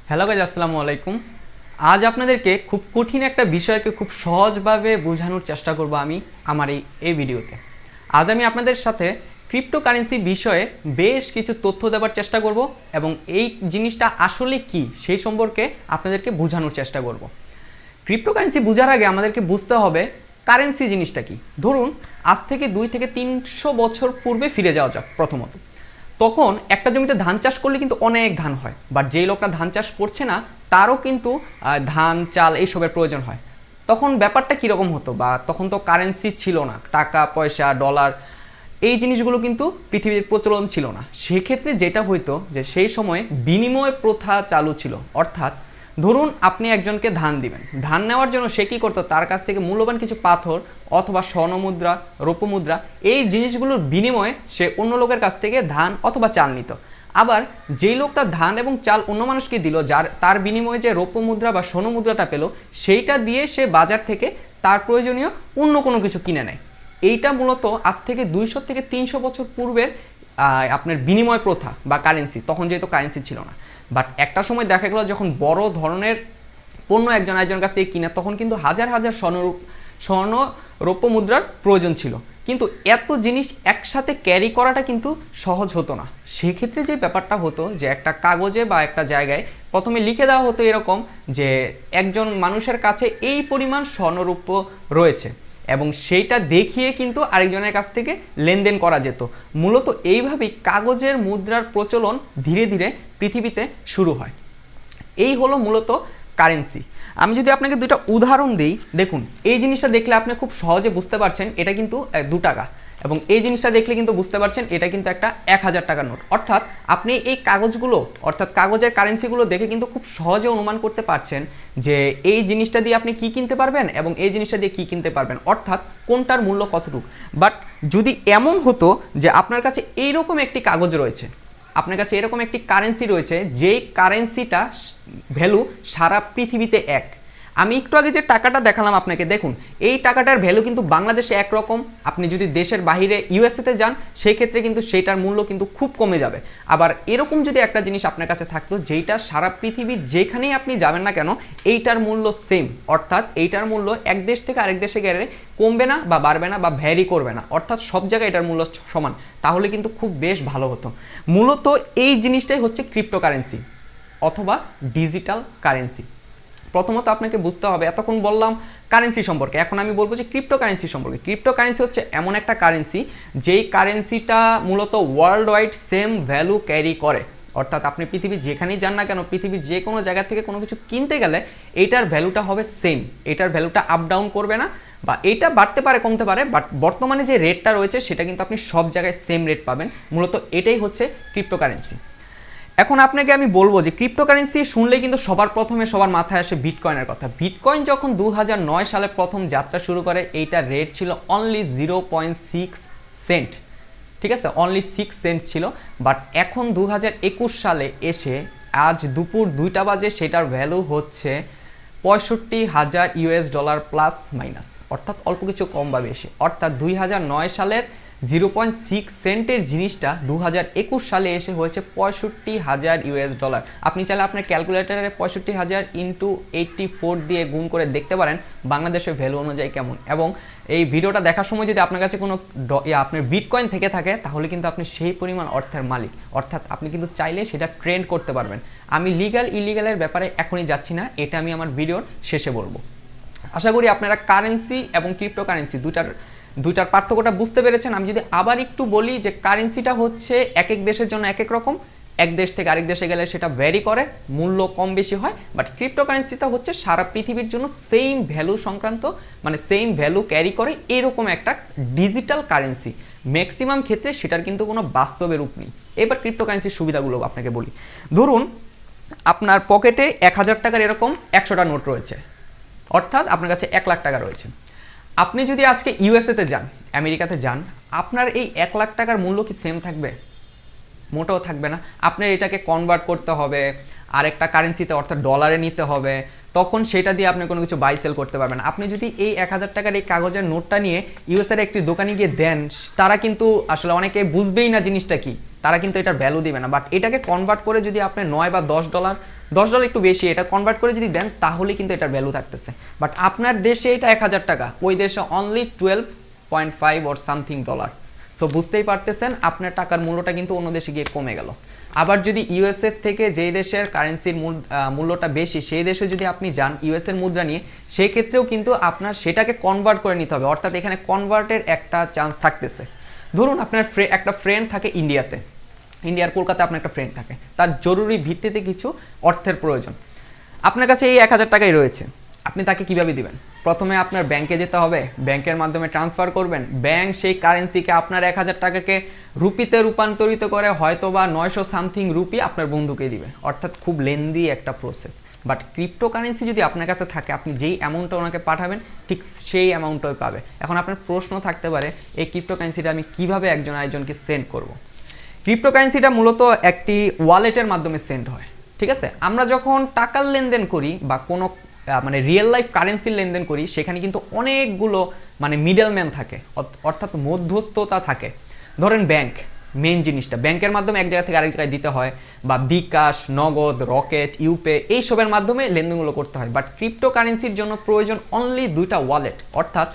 Hello guys, আসসালামু আলাইকুম। আজ আপনাদেরকে খুব কঠিন একটা বিষয়কে খুব সহজভাবে বোঝানোর চেষ্টা করব আমি আমার এই ভিডিওতে। আজ আমি আপনাদের সাথে ক্রিপ্টোকারেন্সি বিষয়ে বেশ কিছু তথ্য দেওয়ার চেষ্টা করব এবং এই জিনিসটা আসলে কি সেই সম্পর্কে আপনাদেরকে বোঝানোর চেষ্টা করব। ক্রিপ্টোকারেন্সি বোঝার আগে আমাদেরকে বুঝতে হবে কারেন্সি জিনিসটা কি। ধরুন আজ থেকে 2 থেকে 300 বছর পূর্বে ফিরে যাওয়া যাক। প্রথমত তখন একটা জমিতে ধান চাষ করলে কিন্তু অনেক ধান হয়, বাট যেই লোকটা ধান চাষ করছে না তারও কিন্তু ধান চাল এইসবের প্রয়োজন হয়। তখন ব্যাপারটা কীরকম হতো, বা তখন তো কারেন্সি ছিল না, টাকা পয়সা ডলার এই জিনিসগুলো কিন্তু পৃথিবীর প্রচলন ছিল না। সেক্ষেত্রে যেটা হইতো যে সেই সময়ে বিনিময় প্রথা চালু ছিল। অর্থাৎ ধরুন আপনি একজনকে ধান দিবেন, ধান নেওয়ার জন্য সে কী করতো, তার কাছ থেকে মূল্যবান কিছু পাথর অথবা স্বর্ণমুদ্রা, রৌপ্যমুদ্রা এই জিনিসগুলোর বিনিময়ে সে অন্য লোকের কাছ থেকে ধান অথবা চাল নিত। আবার যেই লোকটা ধান এবং চাল অন্য মানুষকে দিল, তার বিনিময়ে যে রৌপ্যমুদ্রা বা স্বর্ণমুদ্রাটা পেল, সেইটা দিয়ে সে বাজার থেকে তার প্রয়োজনীয় অন্য কোনো কিছু কিনে নেয়। এইটা মূলত আজ থেকে 200 থেকে 300 বছর পূর্বের আপনার বিনিময় প্রথা বা কারেন্সি। তখন যেহেতু কারেন্সি ছিল না, বাট একটা সময় দেখা গেল যখন বড় ধরনের পণ্য একজন আরেকজনের কাছ থেকে কিনে, তখন কিন্তু হাজার হাজার স্বর্ণ রৌপ্য মুদ্রার প্রয়োজন ছিল। কিন্তু এত জিনিস একসাথে ক্যারি করাটা কিন্তু সহজ হতো না। সেক্ষেত্রে যে ব্যাপারটা হতো যে একটা কাগজে বা একটা জায়গায় প্রথমে লিখে দেওয়া হতো এরকম যে একজন মানুষের কাছে এই পরিমাণ স্বর্ণরৌপ্য রয়েছে, এবং সেইটা দেখিয়ে কিন্তু আরেকজনের কাছ থেকে লেনদেন করা যেত। মূলত এইভাবেই কাগজের মুদ্রার প্রচলন ধীরে ধীরে পৃথিবীতে শুরু হয়। এই হলো মূলত কারেন্সি। আমি যদি আপনাকে দুইটা উদাহরণ দিই, দেখুন এই জিনিসটা দেখলে আপনি খুব সহজে বুঝতে পারছেন এটা কিন্তু 2 টাকা, এবং এই জিনিসটা দেখলে কিন্তু বুঝতে পারছেন এটা কিন্তু একটা 1000 টাকার নোট। অর্থাৎ আপনি এই কাগজগুলো অর্থাৎ কাগজের কারেন্সিগুলো দেখে কিন্তু খুব সহজে অনুমান করতে পারছেন যে এই জিনিসটা দিয়ে আপনি কি কিনতে পারবেন এবং এই জিনিসটা দিয়ে কি কিনতে পারবেন, অর্থাৎ কোনটার মূল্য কতটুকু। বাট যদি এমন হতো যে আপনার কাছে এইরকম একটি কাগজ রয়েছে, আপনার কাছে এরকম একটি কারেন্সি রয়েছে, যেই কারেন্সিটা ভ্যালু সারা পৃথিবীতে এক। আমি একটু আগে যে টাকাটা দেখালাম আপনাকে, দেখুন এই টাকাটার ভ্যালু কিন্তু বাংলাদেশে একরকম, আপনি যদি দেশের বাইরে ইউএসএতে যান সেই ক্ষেত্রে কিন্তু সেইটার মূল্য কিন্তু খুব কমে যাবে। আবার এরকম যদি একটা জিনিস আপনার কাছে থাকতো যেইটা সারা পৃথিবীর যেখানেই আপনি যাবেন না কেন এইটার মূল্য সেম, অর্থাৎ এইটার মূল্য এক দেশ থেকে আরেক দেশে গেলে কমবে না বা বাড়বে না বা ভ্যারি করবে না, অর্থাৎ সব জায়গায় এটার মূল্য সমান, তাহলে কিন্তু খুব বেশ ভালো হতো। মূলত এই জিনিসটাই হচ্ছে ক্রিপ্টোকারেন্সি অথবা ডিজিটাল কারেন্সি। প্রথমত আপনাকে বুঝতে হবে, এতক্ষণ বললাম কারেন্সি সম্পর্কে, এখন আমি বলবো যে ক্রিপ্টোকারেন্সি সম্পর্কে। ক্রিপ্টোকারেন্সি হচ্ছে এমন একটা কারেন্সি যেই কারেন্সিটা মূলত world wide same value carry করে। অর্থাৎ আপনি পৃথিবীর যেখানেই যান না কেন, পৃথিবীর যে কোনো জায়গা থেকে কোনো কিছু কিনতে গেলে এইটার ভ্যালুটা হবে সেম, এটার ভ্যালুটা আপ ডাউন করবে না, বা এইটা বাড়তে পারে কমতে পারে, বাট বর্তমানে যে রেটটা রয়েছে সেটা কিন্তু আপনি সব জায়গায় সেম রেট পাবেন। মূলত এটাই হচ্ছে ক্রিপ্টোকারেন্সি। এখন আপনাকে আমি বলবো যে ক্রিপ্টোকারেন্সি শুনলেই কিন্তু সবার প্রথমে সবার মাথায় আসে বিটকয়েনের কথা। বিটকয়েন যখন 2009 সালে প্রথম যাত্রা শুরু করে, এইটার রেট ছিল অনলি 0.6 সেন্ট, ঠিক আছে, অনলি 6 সেন্ট ছিল। বাট এখন 2021 সালে এসে আজ দুপুর 2টা বাজে সেটার ভ্যালু হচ্ছে $65,000 প্লাস মাইনাস, অর্থাৎ অল্প কিছু কম বা বেশি। অর্থাৎ 2009 সালের 0.6 সেন্টের জিনিসটা 2021 সালে এসে হয়েছে $65,000। আপনি চাইলে আপনার ক্যালকুলেটারে 65,000 ইন্টু 84 দিয়ে গুণ করে দেখতে পারেন বাংলাদেশের ভ্যালু অনুযায়ী কেমন। এবং এই ভিডিওটা দেখার সময় যদি আপনার কাছে কোনো আপনার বিটকয়েন থেকে থাকে, তাহলে কিন্তু আপনি সেই পরিমাণ অর্থের মালিক, অর্থাৎ আপনি কিন্তু চাইলে সেটা ট্রেন্ড করতে পারবেন। আমি লিগ্যাল ইলিগ্যালের ব্যাপারে এখনই যাচ্ছি না, এটা আমি আমার ভিডিওর শেষে বলবো। আশা করি আপনারা কারেন্সি এবং ক্রিপ্টোকারেন্সি দুইটার পার্থক্যটা বুঝতে পেরেছেন। আমি যদি আবার একটু বলি যে কারেন্সিটা হচ্ছে এক এক দেশের জন্য এক এক রকম, এক দেশ থেকে আরেক দেশে গেলে সেটা ভ্যারি করে, মূল্য কম বেশি হয়। বাট ক্রিপ্টোকারেন্সিটা হচ্ছে সারা পৃথিবীর জন্য সেম ভ্যালু সংক্রান্ত, মানে সেম ভ্যালু ক্যারি করে এরকম একটা ডিজিটাল কারেন্সি। ম্যাক্সিমাম ক্ষেত্রে সেটার কিন্তু কোনো বাস্তবে রূপ নেই। এবার ক্রিপ্টোকারেন্সির সুবিধাগুলো আপনাকে বলি। ধরুন আপনার পকেটে 1000 টাকার এরকম 100টা নোট রয়েছে, অর্থাৎ আপনার কাছে 1 লাখ টাকা রয়েছে। আপনি যদি আজকে ইউএসএতে যান, আমেরিকাতে যান, আপনার এই 1 লাখ টাকার মূল্য কি সেম থাকবে? মোটেও থাকবে না। আপনার এটাকে কনভার্ট করতে হবে আরেকটা কারেন্সিতে, অর্থাৎ ডলারে নিতে হবে, তখন সেটা দিয়ে আপনি কোনো কিছু বাই সেল করতে পারবেন। আপনি যদি এই 1000 টাকার এই কাগজের নোটটা নিয়ে ইউএসএর একটি দোকানে গিয়ে দেন, তারা কিন্তু আসলে অনেকে বুঝবেই না জিনিসটা কি, তারা কিন্তু এটার ভ্যালু দিবে না। বাট এটাকে কনভার্ট করে যদি আপনি $9 বা $10 $10 একটু বেশি, এটা কনভার্ট করে যদি দেন তাহলে কিন্তু এটার ভ্যালু থাকতেছে। বাট আপনার দেশে এটা 1000 টাকা, ওই দেশে only 12.5 or something dollar. So বুঝতেই পারতেছেন আপনার টাকার মূল্যটা কিন্তু অন্য দেশে গিয়ে কমে গেল। আবার যদি ইউএসএ থেকে যেই দেশের কারেন্সির মূল্যটা বেশি সেই দেশে যদি আপনি যান ইউএসএর মুদ্রা নিয়ে, সেই ক্ষেত্রেও কিন্তু আপনার সেটাকে কনভার্ট করে নিতে হবে, অর্থাৎ এখানে কনভার্টের একটা চান্স থাকতেছে। ধরুন আপনার একটা ফ্রেন্ড থাকে ইন্ডিয়াতে, ইন্ডিয়ার কলকাতায় আপনার একটা ফ্রেন্ড থাকে, তার জরুরি ভিত্তিতে কিছু অর্থের প্রয়োজন, আপনার কাছে এই 1000 টাকাই রয়েছে, আপনি তাকে কিভাবে দিবেন? প্রথমে আপনার ব্যাংকে যেতে হবে, ব্যাংকের মাধ্যমে ট্রান্সফার করবেন, ব্যাংক সেই কারেন্সিকে আপনার 1000 টাকাকে রুপিতে রূপান্তরিত করে হয়তো বা 900 সামথিং রুপি আপনার বন্ধুকে দিবে, অর্থাৎ খুব লেন্দি একটা প্রসেস। বাট ক্রিপ্টো কারেন্সি যদি আপনার কাছে থাকে, আপনি যেই অ্যামাউন্টটা ওনাকে পাঠাবেন ঠিক সেই অ্যামাউন্টটাই পাবে। এখন আপনার প্রশ্ন থাকতে পারে এই ক্রিপ্টো কারেন্সিটা আমি কিভাবে একজন আরেকজনকে সেন্ড করব? ক্রিপ্টোকারেন্সিটা মূলত একটি ওয়ালেটের মাধ্যমে সেন্ড হয়, ঠিক আছে? আমরা যখন টাকার লেনদেন করি বা কোনো মানে রিয়েল লাইফ কারেন্সির লেনদেন করি, সেখানে কিন্তু অনেকগুলো মানে মিডলম্যান থাকে, অর্থাৎ মধ্যস্থতা থাকে। ধরেন ব্যাংক, মেন জিনিসটা ব্যাংকের মাধ্যমে এক জায়গা থেকে আরেক জায়গায় দিতে হয়, বা বিকাশ, নগদ, রকেট, ইউপে এইসবের মাধ্যমে লেনদেনগুলো করতে হয়। বাট ক্রিপ্টো কারেন্সির জন্য প্রয়োজন অনলি 2টা ওয়ালেট, অর্থাৎ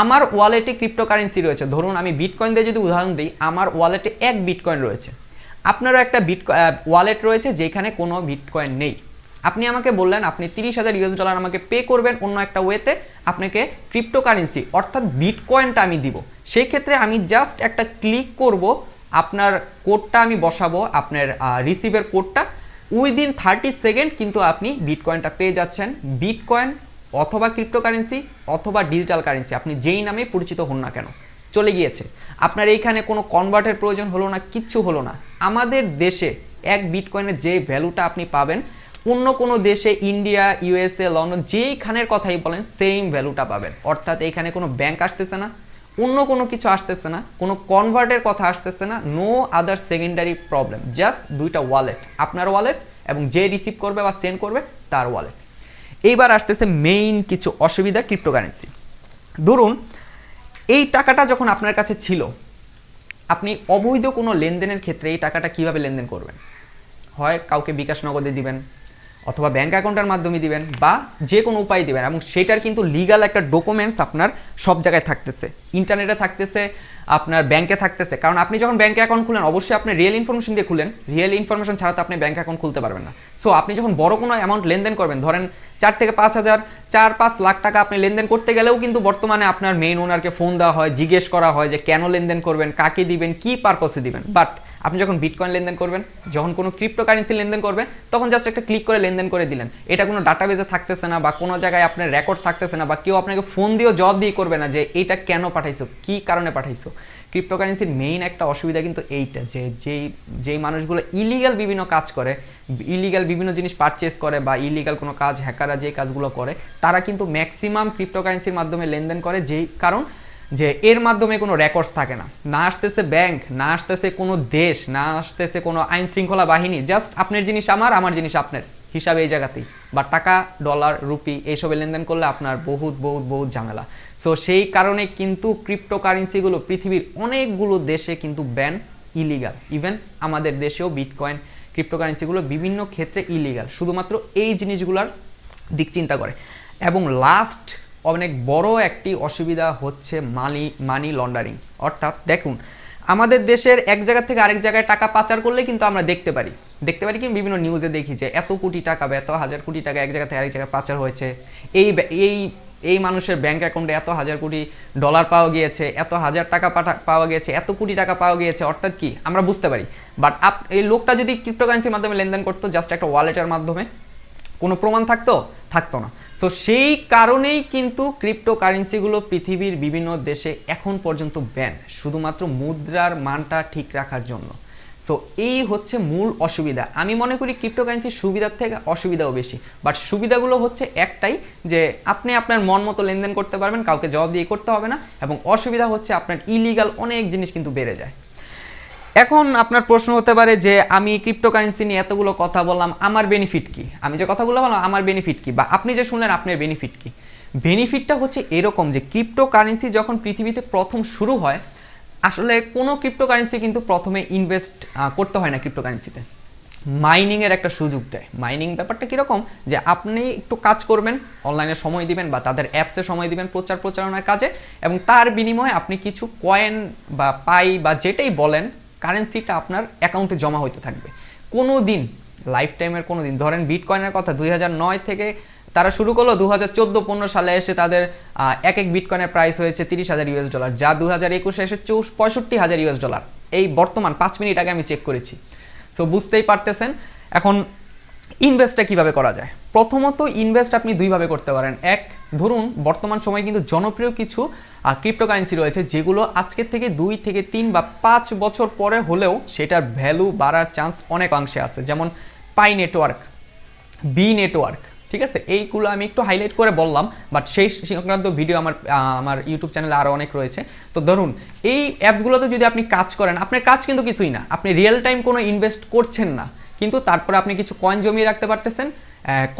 আমার ওয়ালেটে ক্রিপ্টো কারেন্সি রয়েছে। ধরুন আমি বিটকয়েন দিয়ে যদি উদাহরণ দিই, আমার ওয়ালেটে 1 বিটকয়েন রয়েছে, আপনারও একটা ওয়ালেট রয়েছে যেখানে কোনো বিটকয়েন নেই। আপনি আমাকে বললেন আপনি $30,000 আমাকে পে করবেন অন্য একটা ওয়েতে, আপনাকে ক্রিপ্টো কারেন্সি অর্থাৎ বিটকয়েনটা আমি দিব। সেই ক্ষেত্রে আমি জাস্ট একটা ক্লিক করব, আপনার কোডটা আমি বসাবো, আপনার রিসিভের কোডটা, উইদিন 30 সেকেন্ড কিন্তু আপনি বিটকয়েনটা পেয়ে যাচ্ছেন। বিটকয়েন অথবা ক্রিপ্টোকারেন্সি অথবা ডিজিটাল কারেন্সি, আপনি যেই নামে পরিচিত হন না কেন, চলে গিয়েছে। আপনার এইখানে কোনো কনভার্টের প্রয়োজন হলো না, কিচ্ছু হলো না। আমাদের দেশে 1 বিটকয়েনের যে ভ্যালুটা আপনি পাবেন, অন্য কোনো দেশে ইন্ডিয়া, ইউএসএ, লন্ডন যেইখানের কথাই বলেন সেম ভ্যালুটা পাবেন। অর্থাৎ এইখানে কোনো ব্যাংক আসতেছে না, অন্য কোনো কিছু আসতেছে না, কোনো কনভার্টের কথা আসতেছে না, no other secondary problem, just 2টা ওয়ালেট, আপনার ওয়ালেট এবং যে রিসিভ করবে বা সেন্ড করবে তার ওয়ালেট। এইবার আসতেছে মেইন কিছু অসুবিধা ক্রিপ্টোকারেন্সি। ধরুন এই টাকাটা যখন আপনার কাছে ছিল, আপনি অবৈধ কোনো লেনদেনের ক্ষেত্রে এই টাকাটা কিভাবে লেনদেন করবেন? হয় কাউকে বিকাশ নগদে দিবেন, অথবা ব্যাঙ্ক অ্যাকাউন্টের মাধ্যমে দিবেন, বা যে কোনো উপায় দিবেন, এবং সেটার কিন্তু লিগাল একটা ডকুমেন্টস আপনার সব জায়গায় থাকতেছে, ইন্টারনেটে থাকতেছে, আপনার ব্যাংকে থাকতেছে। কারণ আপনি যখন ব্যাঙ্ক অ্যাকাউন্ট খুলেন অবশ্যই আপনি রিয়েল ইনফরমেশন দিয়ে খুলেন, রিয়েল ইনফরমেশন ছাড়া তো আপনি ব্যাঙ্ক অ্যাকাউন্ট খুলতে পারবেন না। সো আপনি যখন বড় কোনো অ্যামাউন্ট লেনদেন করবেন, ধরেন 4 থেকে 5 হাজার, 4-5 লাখ টাকা আপনি লেনদেন করতে গেলেও কিন্তু বর্তমানে আপনার মেইন ওনারকে ফোন দেওয়া হয়, জিজ্ঞেস করা হয় যে কেন লেনদেন করবেন, কাকে দিবেন, কি পারপাসে দিবেন। বাট আপনি যখন বিটকয়েন লেনদেন করবেন, যখন কোনো ক্রিপ্টোকারেন্সি লেনদেন করবেন, তখন জাস্ট একটা ক্লিক করে লেনদেন করে দিলেন। এটা কোনো ডাটাবেজে থাকতেছে না, বা কোনো জায়গায় আপনার রেকর্ড থাকতেছে না, বা কেউ আপনাকে ফোন দিয়েও জবাব দিয়ে করবে না যে এইটা কেন পাঠাইছো, কি কারণে পাঠাইছো। ক্রিপ্টোকারেন্সির মেইন একটা অসুবিধা কিন্তু এইটা, যে যেই মানুষগুলো ইলিগাল বিভিন্ন কাজ করে, ইলিগাল বিভিন্ন জিনিস পারচেস করে, বা ইলিগাল কোনো কাজ হ্যাকাররা যে কাজগুলো করে, তারা কিন্তু ম্যাক্সিমাম ক্রিপ্টোকারেন্সির মাধ্যমে লেনদেন করে, যেই কারণ যে এর মাধ্যমে কোনো রেকর্ডস থাকে না, না আসতেছে ব্যাংক, না আসতেছে কোনো দেশ, না আসতেছে কোনো আইন শৃঙ্খলা বাহিনী, জাস্ট আপনার জিনিস আমার, আমার জিনিস আপনার হিসাবে এই জায়গাতেই। বা টাকা, ডলার, রুপি এইসবে লেনদেন করলে আপনার বহুত বহুত বহুত ঝামেলা। সো সেই কারণে কিন্তু ক্রিপ্টোকারেন্সিগুলো পৃথিবীর অনেকগুলো দেশে কিন্তু ব্যান, ইলিগাল। ইভেন আমাদের দেশেও বিটকয়েন, ক্রিপ্টোকারেন্সিগুলো বিভিন্ন ক্ষেত্রে ইলিগাল, শুধুমাত্র এই জিনিসগুলোর দিক চিন্তা করে। এবং লাস্ট অনেক বড় একটি অসুবিধা হচ্ছে মানি লন্ডারিং। অর্থাৎ দেখুন, আমাদের দেশের এক জায়গা থেকে আরেক জায়গায় টাকা পাচার করলে কিন্তু আমরা দেখতে পারি কি বিভিন্ন নিউজে দেখি যে এত কোটি টাকা বা এত হাজার কোটি টাকা এক জায়গা থেকে আরেক জায়গায় পাচার হয়েছে, এই মানুষের ব্যাংক অ্যাকাউন্টে এত হাজার কোটি ডলার পাওয়া গিয়েছে, এত হাজার টাকা পাওয়া গিয়েছে, এত কোটি টাকা পাওয়া গিয়েছে, অর্থাৎ কি আমরা বুঝতে পারি। বাট এই লোকটা যদি ক্রিপ্টোকারেন্সির মাধ্যমে লেনদেন করতো, জাস্ট একটা ওয়ালেটের মাধ্যমে, কোনো প্রমাণ থাকতো না। সো সেই কারণেই কিন্তু ক্রিপ্টোকারেন্সিগুলো পৃথিবীর বিভিন্ন দেশে এখন পর্যন্ত ব্যান, শুধুমাত্র মুদ্রার মানটা ঠিক রাখার জন্য। সো এই হচ্ছে মূল অসুবিধা। আমি মনে করি ক্রিপ্টোকারেন্সির সুবিধার থেকে অসুবিধাও বেশি, বাট সুবিধাগুলো হচ্ছে একটাই, যে আপনি আপনার মন মতো লেনদেন করতে পারবেন, কাউকে জবাব দিয়ে করতে হবে না। এবং অসুবিধা হচ্ছে আপনার ইলিগাল অনেক জিনিস কিন্তু বেড়ে যায়। এখন আপনার প্রশ্ন হতে পারে যে আমি ক্রিপ্টোকারেন্সি নিয়ে এতগুলো কথা বললাম, আমার বেনিফিট কি? আমি যে কথাগুলো বললাম আমার বেনিফিট কি, বা আপনি যে শুনলেন আপনার বেনিফিট কি? বেনিফিটটা হচ্ছে এরকম যে ক্রিপ্টোকারেন্সি যখন পৃথিবীতে প্রথম শুরু হয়, আসলে কোনো ক্রিপ্টোকারেন্সি কিন্তু প্রথমে ইনভেস্ট করতে হয় না ক্রিপ্টোকারেন্সিতে। মাইনিংয়ের একটা সুযোগ দেয়। মাইনিং ব্যাপারটা কীরকম, যে আপনি একটু কাজ করবেন, অনলাইনে সময় দিবেন বা তাদের অ্যাপসে সময় দিবেন প্রচারণার কাজে, এবং তার বিনিময়ে আপনি কিছু কয়েন বা পাই বা যেটাই বলেন কারেন্সিটা আপনার অ্যাকাউন্টে জমা হইতে থাকবে। কোনো দিন লাইফ টাইমের কোনো দিন, ধরেন বিটকয়েনের কথা 2009 থেকে তারা শুরু করলো, 2014-15 সালে এসে তাদের এক বিটকয়েনের প্রাইস হয়েছে $30,000, যা 2021-এ এসে $65,000। এই বর্তমান 5 মিনিট আগে আমি চেক করেছি। সো বুঝতেই পারতেছেন। এখন ইনভেস্টটা কিভাবে করা যায়? প্রথমত ইনভেস্ট আপনি দুইভাবে করতে পারেন। এক, ধরুন বর্তমান সময়ে কিন্তু জনপ্রিয় কিছু ক্রিপ্টোকারেন্সি রয়েছে যেগুলো আজকের থেকে 2 থেকে 3 বা 5 বছর পরে হলেও সেটার ভ্যালু বাড়ার চান্স অনেক অংশে আছে, যেমন পাই নেটওয়ার্ক, বি নেটওয়ার্ক, ঠিক আছে? এইগুলো আমি একটু হাইলাইট করে বললাম, বাট সেই সংক্রান্ত ভিডিও আমার ইউটিউব চ্যানেলে আরও অনেক রয়েছে। তো ধরুন এই অ্যাপসগুলোতে যদি আপনি কাজ করেন, আপনার কাজ কিন্তু কিছুই না, আপনি রিয়েল টাইম কোনো ইনভেস্ট করছেন না, কিন্তু তারপরে আপনি কিছু কয়েন জমিয়ে রাখতে পারতেছেন,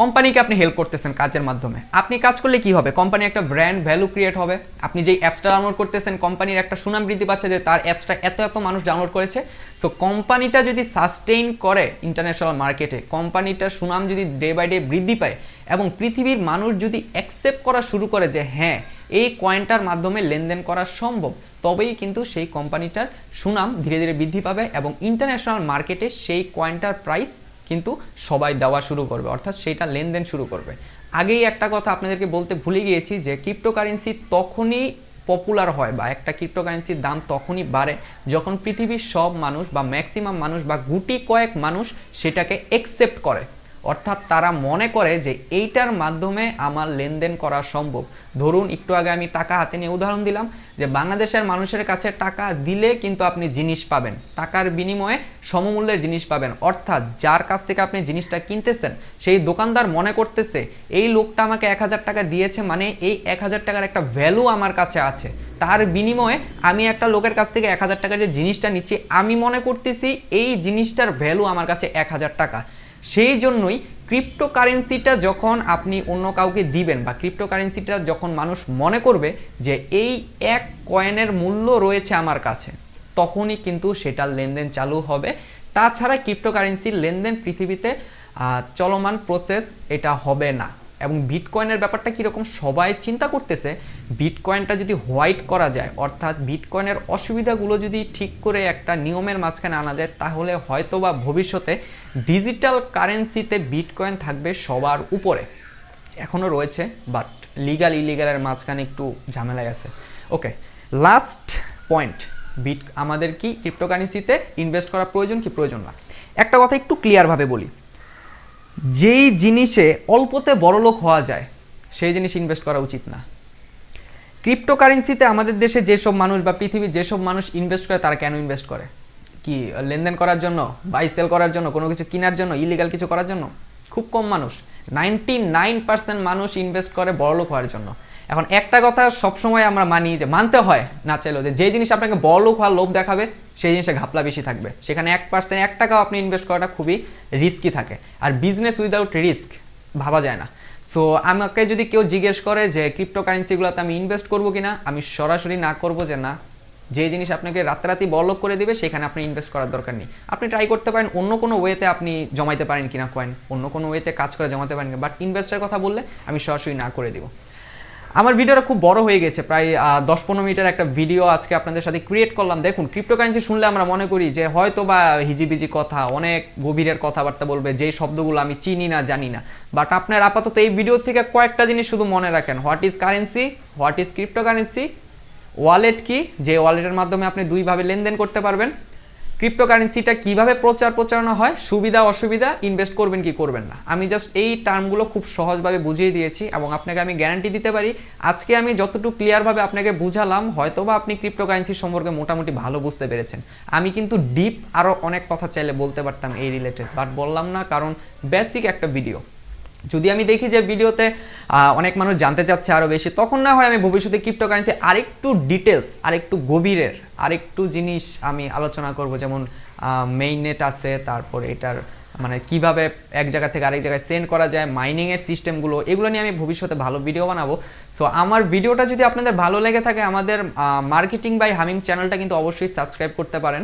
কোম্পানিকে আপনি হেল্প করতেছেন কাজের মাধ্যমে। আপনি কাজ করলে কি হবে? কোম্পানি একটা ব্র্যান্ড ভ্যালু ক্রিয়েট হবে। আপনি যেই অ্যাপসটা ডাউনলোড করতেছেন, কোম্পানির একটা সুনাম বৃদ্ধি পাচ্ছে যে তার অ্যাপসটা এত মানুষ ডাউনলোড করেছে। সো কোম্পানিটা যদি সাস্টেইন করে ইন্টারন্যাশনাল মার্কেটে, কোম্পানিটার সুনাম যদি ডে বাই ডে বৃদ্ধি পায় এবং পৃথিবীর মানুষ যদি অ্যাকসেপ্ট করা শুরু করে যে হ্যাঁ এই কয়েনটার মাধ্যমে লেনদেন করা সম্ভব, তবেই কিন্তু সেই কোম্পানিটার সুনাম ধীরে ধীরে বৃদ্ধি পাবে এবং ইন্টারন্যাশনাল মার্কেটে সেই কয়েনটার প্রাইস কিন্তু সবাই দেওয়া শুরু করবে, অর্থাৎ সেটা লেনদেন শুরু করবে। আগেই একটা কথা আপনাদেরকে বলতে ভুলে গিয়েছি যে ক্রিপ্টোকারেন্সি তখনই পপুলার হয় বা একটা ক্রিপ্টোকারেন্সির দাম তখনই বাড়ে যখন পৃথিবীর সব মানুষ বা ম্যাক্সিমাম মানুষ বা গুটি কয়েক মানুষ সেটাকে অ্যাকসেপ্ট করে, অর্থাৎ তারা মনে করে যে এইটার মাধ্যমে আমার লেনদেন করা সম্ভব। ধরুন একটু আগে আমি টাকা হাতে নিয়ে উদাহরণ দিলাম যে বাংলাদেশের মানুষের কাছে টাকা দিলে কিন্তু আপনি জিনিস পাবেন, টাকার বিনিময়ে সমমূল্যের জিনিস পাবেন, অর্থাৎ যার কাছ থেকে আপনি জিনিসটা কিনতেছেন সেই দোকানদার মনে করতেছে এই লোকটা আমাকে 1000 টাকা দিয়েছে, মানে এই 1000 টাকার একটা ভ্যালু আমার কাছে আছে, তার বিনিময়ে আমি একটা লোকের কাছ থেকে 1000 টাকার যে জিনিসটা নিচ্ছি আমি মনে করতেছি এই জিনিসটার ভ্যালু আমার কাছে 1000 টাকা। সেই জন্যই ক্রিপ্টোকারেন্সিটা যখন আপনি অন্য কাউকে দিবেন বা ক্রিপ্টোকারেন্সিটা যখন মানুষ মনে করবে যে এই এক কয়েনের মূল্য রয়েছে আমার কাছে, তখনই কিন্তু সেটার লেনদেন চালু হবে। তাছাড়া ক্রিপ্টোকারেন্সির লেনদেন পৃথিবীতে চলমান প্রসেস, এটা হবে না। এবং বিটকয়েনের ব্যাপারটা কীরকম সবাই চিন্তা করতেছে, বিটকয়েনটা যদি হোয়াইট করা যায়, অর্থাৎ বিটকয়েনের অসুবিধাগুলো যদি ঠিক করে একটা নিয়মের মাঝখানে আনা যায়, তাহলে হয়তো বা ভবিষ্যতে ডিজিটাল কারেন্সিতে বিটকয়েন থাকবে সবার উপরে। এখনও রয়েছে, বাট লিগাল ইলিগালের মাঝখানে একটু ঝামেলায় আছে। ওকে, লাস্ট পয়েন্ট, আমাদের কি ক্রিপ্টোকারেন্সিতে ইনভেস্ট করা প্রয়োজন কি প্রয়োজন না? একটা কথা একটু ক্লিয়ারভাবে বলি, যেই জিনিসে অল্পতে বড়লোক হওয়া যায় সেই জিনিস ইনভেস্ট করা উচিত না। ক্রিপ্টোকারেন্সিতে আমাদের দেশে যেসব মানুষ বা পৃথিবীর যেসব মানুষ ইনভেস্ট করে, তারা কেন ইনভেস্ট করে? কি লেনদেন করার জন্য, বাই সেল করার জন্য, কোনো কিছু কেনার জন্য, ইলিগাল কিছু করার জন্য? খুব কম মানুষ, 99% মানুষ ইনভেস্ট করে বড়লোক হওয়ার জন্য। এখন একটা কথা সবসময় আমরা মানি, যে মানতে হয় না চাইলেও, যে জিনিস আপনাকে বড়লোক হওয়ার লোভ দেখাবে সেই জিনিসে ঘাপলা বেশি থাকবে, সেখানে 1% 1 টাকাও আপনি ইনভেস্ট করাটা খুবই রিস্কি থাকে। আর বিজনেস উইদাউট রিস্ক ভাবা যায় না। সো আমাকে যদি কেউ জিজ্ঞেস করে যে ক্রিপ্টোকারেন্সিগুলোতে আমি ইনভেস্ট করবো কিনা, আমি সরাসরি না করবো যে না, যে জিনিস আপনাকে রাতারাতি বড়লোক করে দিবে সেখানে আপনি ইনভেস্ট করার দরকার নেই। আপনি ট্রাই করতে পারেন অন্য কোনো ওয়েতে আপনি জমাইতে পারেন কিনা কয়েন, অন্য কোনো ওয়েতে কাজ করে জমাতে পারেন, বাট ইনভেস্টের কথা বললে আমি সরাসরি না করে দিব। আমার ভিডিওটা খুব বড় হয়ে গেছে, প্রায় 10-15 মিনিটের একটা ভিডিও আজকে আপনাদের সাথে ক্রিয়েট করলাম। দেখুন, ক্রিপ্টোকারেন্সি শুনলে আমরা মনে করি যে হয়তো বা হিজিবিজি কথা, অনেক গভীরের কথাবার্তা বলবে, যেই শব্দগুলো আমি চিনি না, জানি না। বাট আপনার আপাতত এই ভিডিও থেকে কয়েকটা জিনিস শুধু মনে রাখেন: what is currency, what is cryptocurrency, wallet কি, যে ওয়ালেটের মাধ্যমে আপনি দুইভাবে লেনদেন করতে পারবেন, ক্রিপ্টোকারেন্সিটা কিভাবে প্রচারণা হয়, সুবিধা অসুবিধা, ইনভেস্ট করবেন কি করবেন না। আমি জাস্ট এই টার্মগুলো খুব সহজভাবে বুঝিয়ে দিয়েছি এবং আপনাকে আমি গ্যারান্টি দিতে পারি আজকে আমি যতটুকু ক্লিয়ারভাবে আপনাকে বুঝালাম, হয়তোবা আপনি ক্রিপ্টোকারেন্সি সম্পর্কে মোটামুটি ভালো বুঝতে পেরেছেন। আমি কিন্তু ডিপ আরও অনেক কথা চাইলে বলতে পারতাম এই রিলেটেড, বাট বললাম না, কারণ বেসিক একটা ভিডিও। যদি আমি দেখি যে ভিডিওতে অনেক মানুষ জানতে চাচ্ছে আরও বেশি, তখন না হয় আমি ভবিষ্যতে ক্রিপ্টোকারেন্সি আরেকটু ডিটেলস, আরেকটু গভীরের আরেকটু জিনিস আমি আলোচনা করব, যেমন মেইননেট আছে, তারপর এটার মানে কিভাবে এক জায়গা থেকে আরেক জায়গায় সেন্ড করা যায়, মাইনিংয়ের সিস্টেমগুলো, এগুলো নিয়ে আমি ভবিষ্যতে ভালো ভিডিও বানাবো। সো আমার ভিডিওটা যদি আপনাদের ভালো লেগে থাকে, আমাদের মার্কেটিং বাই হামিম চ্যানেলটা কিন্তু অবশ্যই সাবস্ক্রাইব করতে পারেন।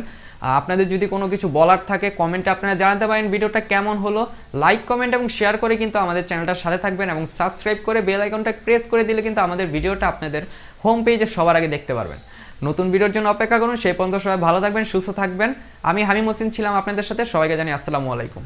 আপনাদের যদি কোনো কিছু বলার থাকে কমেন্টে আপনারা জানাতে পারেন ভিডিওটা কেমন হলো। লাইক কমেন্ট এবং শেয়ার করে কিন্তু আমাদের চ্যানেলটার সাথে থাকবেন এবং সাবস্ক্রাইব করে বেল আইকনটা প্রেস করে দিলে কিন্তু আমাদের ভিডিওটা আপনাদের হোম পেজে সবার আগে দেখতে পারবেন। নতুন ভিডিওর জন্য অপেক্ষা করুন। সেই পর্যন্ত সবাই ভালো থাকবেন, সুস্থ থাকবেন। আমি হামিম হোসেন ছিলাম আপনাদের সাথে। সবাইকে জানাই আসসালামু আলাইকুম।